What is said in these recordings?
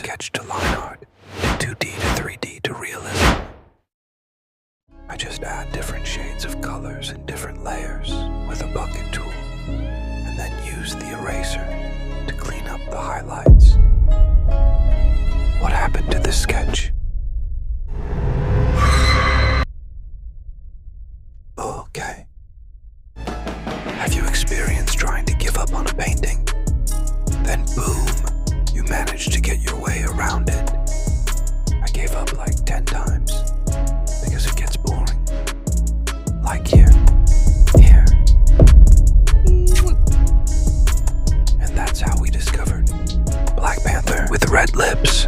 sketch to line art, 2D to 3D to realism. I just add different shades of colors and different layers with a bucket tool, and then use the eraser to clean up the highlights. What happened to this sketch? Okay. Have you experienced trying to give up on a painting? Then boom, you managed to get your way around it. I gave up like 10 times because it gets boring. Like here. And that's how we discovered Black Panther with red lips.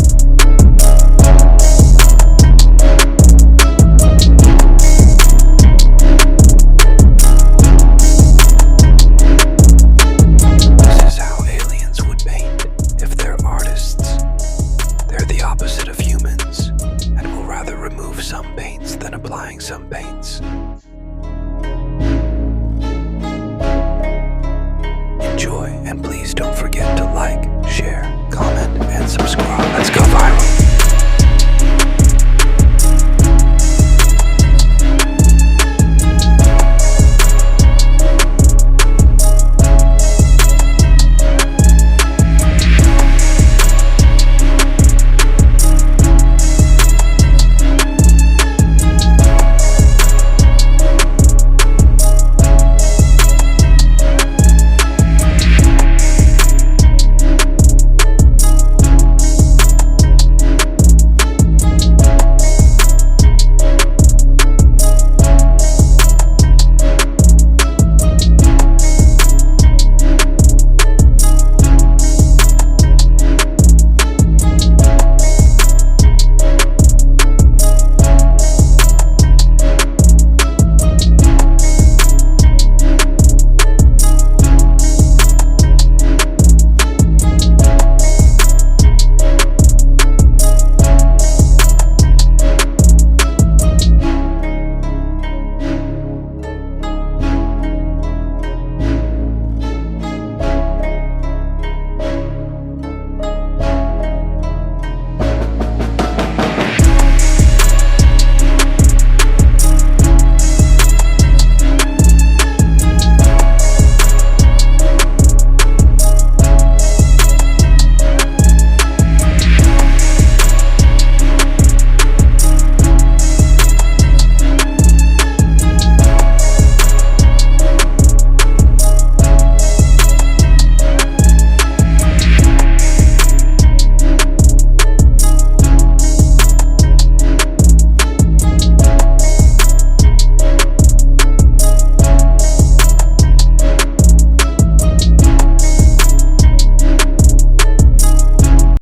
Some paints than applying some paints. Enjoy, and please don't forget to like, share, comment, and subscribe.